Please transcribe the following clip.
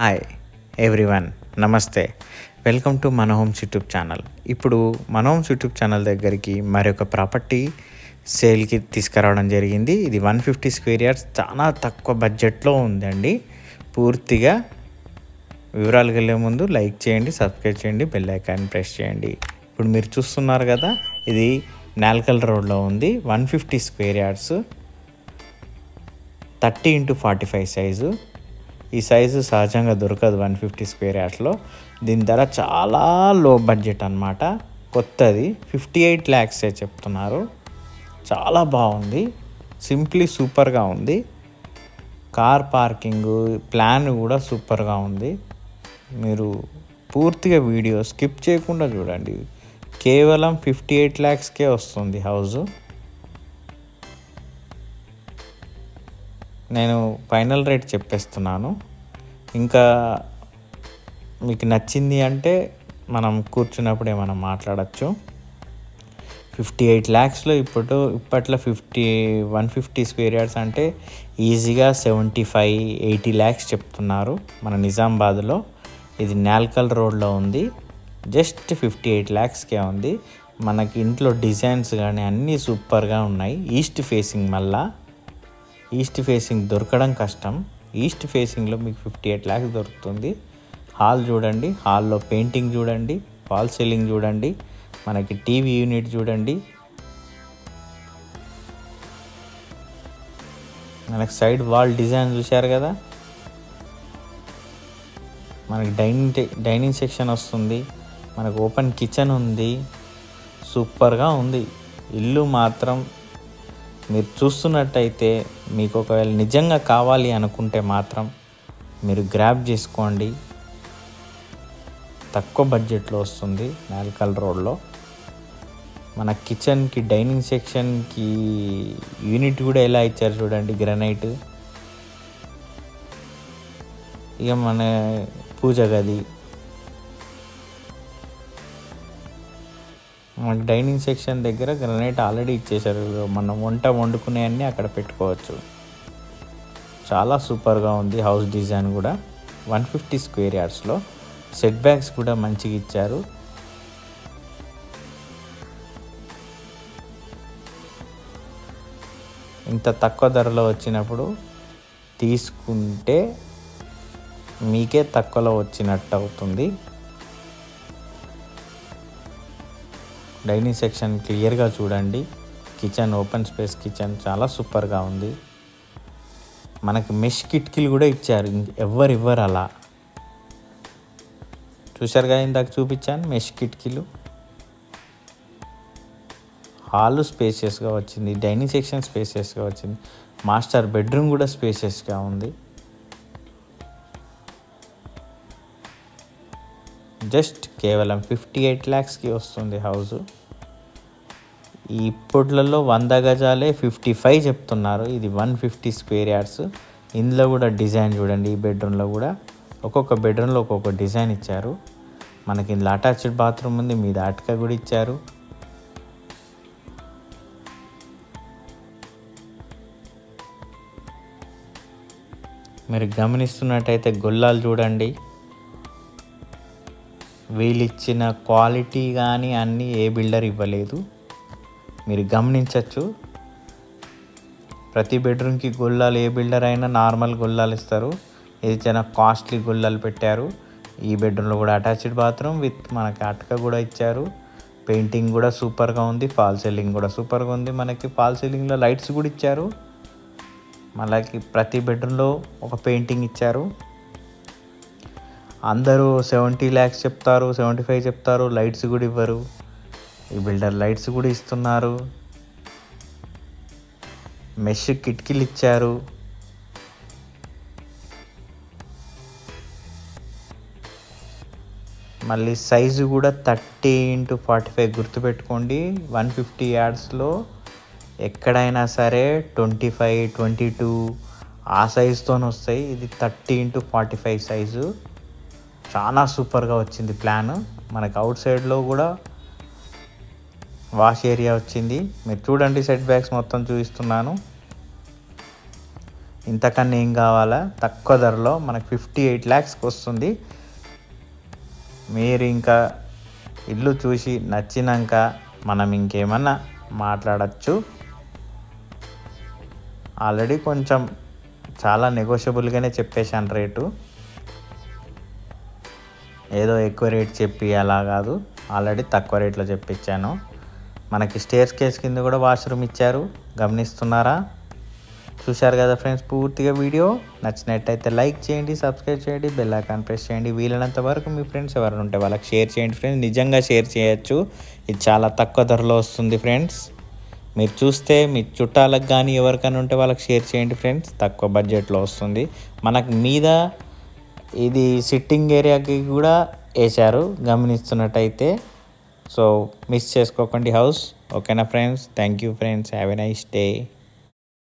Hi everyone, నమస్తే. Welcome to మన homes YouTube channel. ఇప్పుడు మన హోమ్స్ యూట్యూబ్ ఛానల్ దగ్గరికి మరొక ప్రాపర్టీ సేల్కి తీసుకురావడం జరిగింది. ఇది 150 స్క్వేర్ యార్డ్స్, చాలా తక్కువ బడ్జెట్లో ఉందండి. పూర్తిగా వివరాలకు వెళ్ళే ముందు లైక్ చేయండి, సబ్స్క్రైబ్ చేయండి, బెల్ ఐకాన్ ప్రెస్ చేయండి. ఇప్పుడు మీరు చూస్తున్నారు కదా, ఇది నాల్కల్ రోడ్లో ఉంది. 150 స్క్వేర్ యార్డ్స్, 30x45 సైజు. ఈ సైజు సహజంగా దొరకదు 150 స్క్వేర్ యార్డ్స్లో. దీని ధర చాలా లో బడ్జెట్ అన్నమాట. కొత్తది 58 lakhs చెప్తున్నారు. చాలా బాగుంది, సింప్లీ సూపర్గా ఉంది. కార్ పార్కింగ్ ప్లాన్ కూడా సూపర్గా ఉంది. మీరు పూర్తిగా వీడియో స్కిప్ చేయకుండా చూడండి. కేవలం 58 lakhsకే వస్తుంది హౌజు. నేను ఫైనల్ రేట్ చెప్పేస్తున్నాను. ఇంకా మీకు నచ్చింది అంటే మనం కూర్చున్నప్పుడే మనం మాట్లాడచ్చు. 58 lakhsలో ఇప్పట్లో 150 స్క్వేర్ యార్డ్స్ అంటే ఈజీగా 75-80 lakhs చెప్తున్నారు మన నిజామాబాద్లో. ఇది నాల్కల్ రోడ్లో ఉంది. జస్ట్ 58 lakhsకే ఉంది. మనకి ఇంట్లో డిజైన్స్ కానీ అన్నీ సూపర్గా ఉన్నాయి. ఈస్ట్ ఫేసింగ్, మళ్ళా ఈస్ట్ ఫేసింగ్ దొరకడం కష్టం. ఈస్ట్ ఫేసింగ్లో మీకు 58 lakhs దొరుకుతుంది. హాల్ చూడండి, హాల్లో పెయింటింగ్ చూడండి, ఫాల్ సీలింగ్ చూడండి, మనకి టీవీ యూనిట్ చూడండి, మనకి సైడ్ వాల్ డిజైన్ చూశారు కదా. మనకి డైనింగ్ సెక్షన్ వస్తుంది, మనకు ఓపెన్ కిచెన్ ఉంది. సూపర్గా ఉంది ఇల్లు మాత్రం. మీరు చూస్తున్నట్టయితే మీకు ఒకవేళ నిజంగా కావాలి అనుకుంటే మాత్రం మీరు గ్రాబ్ చేసుకోండి. తక్కువ బడ్జెట్లో వస్తుంది నాల్కల్ రోడ్లో. మన కిచెన్కి, డైనింగ్ సెక్షన్కి యూనిట్ కూడా ఎలా ఇచ్చారు చూడండి, గ్రనైట్. ఇక మన పూజ గది, మనకి డైనింగ్ సెక్షన్ దగ్గర గ్రనైట్ ఆల్రెడీ ఇచ్చేసారు. మనం వంట వండుకునే అన్నీ అక్కడ పెట్టుకోవచ్చు. చాలా సూపర్గా ఉంది హౌస్ డిజైన్ కూడా. 150 స్క్వేర్ యార్డ్స్లో సెట్ బ్యాక్స్ కూడా మంచిగా ఇచ్చారు. ఇంత తక్కువ ధరలో వచ్చినప్పుడు తీసుకుంటే మీకే తక్కువలో వచ్చినట్టు అవుతుంది. డైనింగ్ సెక్షన్ క్లియర్గా చూడండి. కిచెన్, ఓపెన్ స్పేస్ కిచెన్ చాలా సూపర్గా ఉంది. మనకి మెష్ కిటికీలు కూడా ఇచ్చారు. ఇవ్వరు అలా. చూశారు కదా, ఇందాక చూపించాను మెష్ కిటికీలు. హాలు స్పేషియస్గా వచ్చింది, డైనింగ్ సెక్షన్ స్పేషియస్గా వచ్చింది, మాస్టర్ బెడ్రూమ్ కూడా స్పేషియస్గా ఉంది. జస్ట్ కేవలం 58 lakhsకి వస్తుంది హౌజు. ఇప్పట్లలో 100 గజాలే 55 చెప్తున్నారు. ఇది 150 స్క్వేర్ యార్డ్స్. ఇందులో కూడా డిజైన్ చూడండి. ఈ బెడ్రూమ్లో కూడా ఒక్కొక్క బెడ్రూమ్లో ఒక్కొక్క డిజైన్ ఇచ్చారు. మనకి ఇందులో అటాచ్డ్ బాత్రూమ్ ఉంది, మీద అటక కూడా ఇచ్చారు. మీరు గమనిస్తున్నట్టయితే గొల్లాలు చూడండి. వీళ్ళు ఇచ్చిన క్వాలిటీ కానీ అన్నీ ఏ బిల్డర్ ఇవ్వలేదు. మీరు గమనించవచ్చు. ప్రతి బెడ్రూమ్కి గొల్లాలు ఏ బిల్డర్ అయినా నార్మల్ గొల్లాలు ఇస్తారు. ఇది చాలా కాస్ట్లీ గొల్లాలు పెట్టారు. ఈ బెడ్రూమ్లో కూడా అటాచ్డ్ బాత్రూమ్ విత్ మనకి అటక కూడా ఇచ్చారు. పెయింటింగ్ కూడా సూపర్గా ఉంది, ఫాల్ సీలింగ్ కూడా సూపర్గా ఉంది. మనకి ఫాల్ సీలింగ్లో లైట్స్ కూడా ఇచ్చారు. మనకి ప్రతి బెడ్రూమ్లో ఒక పెయింటింగ్ ఇచ్చారు. అందరూ 70 lakhs చెప్తారు, 75 చెప్తారు, లైట్స్ కూడా ఇవ్వరు. ఈ బిల్డర్ లైట్స్ కూడా ఇస్తున్నారు. మెష్ కిటికీలు ఇచ్చారు. మళ్ళీ సైజు కూడా 30x45 గుర్తుపెట్టుకోండి. 150 యార్డ్స్లో ఎక్కడైనా సరే 25, 22 ఆ సైజుతో వస్తాయి. ఇది 30x45 సైజు. చాలా సూపర్గా వచ్చింది ప్లాన్. మనకు అవుట్ సైడ్లో కూడా వాష్ ఏరియా వచ్చింది. మీరు చూడండి, సెట్ బ్యాక్స్ మొత్తం చూపిస్తున్నాను. ఇంతకన్నా ఏం కావాలా? తక్కువ ధరలో మనకు 58 lakhsకి వస్తుంది. మీరు ఇంకా ఇల్లు చూసి నచ్చినాక మనం ఇంకేమన్నా మాట్లాడచ్చు. ఆల్రెడీ కొంచెం చాలా నెగోషియబుల్గానే చెప్పేశాను రేటు, ఏదో ఎక్కువ రేట్ చెప్పి అలా కాదు, ఆల్రెడీ తక్కువ రేట్లో చెప్పించాను. మనకి స్టేర్స్ కేస్ కింద కూడా వాష్రూమ్ ఇచ్చారు, గమనిస్తున్నారా? చూశారు కదా ఫ్రెండ్స్ పూర్తిగా వీడియో. నచ్చినట్టయితే లైక్ చేయండి, సబ్స్క్రైబ్ చేయండి, బెల్ ఐకాన్ ప్రెస్ చేయండి. వీలైనంత వరకు మీ ఫ్రెండ్స్ ఎవరైనా ఉంటే వాళ్ళకి షేర్ చేయండి ఫ్రెండ్స్. నిజంగా షేర్ చేయొచ్చు, ఇది చాలా తక్కువ ధరలో వస్తుంది ఫ్రెండ్స్. మీరు చూస్తే మీ చుట్టాలకు కానీ ఎవరికైనా ఉంటే వాళ్ళకి షేర్ చేయండి ఫ్రెండ్స్. తక్కువ బడ్జెట్లో వస్తుంది. మనకు మీద ఇది సిట్టింగ్ ఏరియాకి కూడా వేశారు, గమనిస్తున్నట్టయితే. సో మిస్ చేసుకోకండి హౌస్. ఓకేనా friends? Thank you friends. Have a nice day.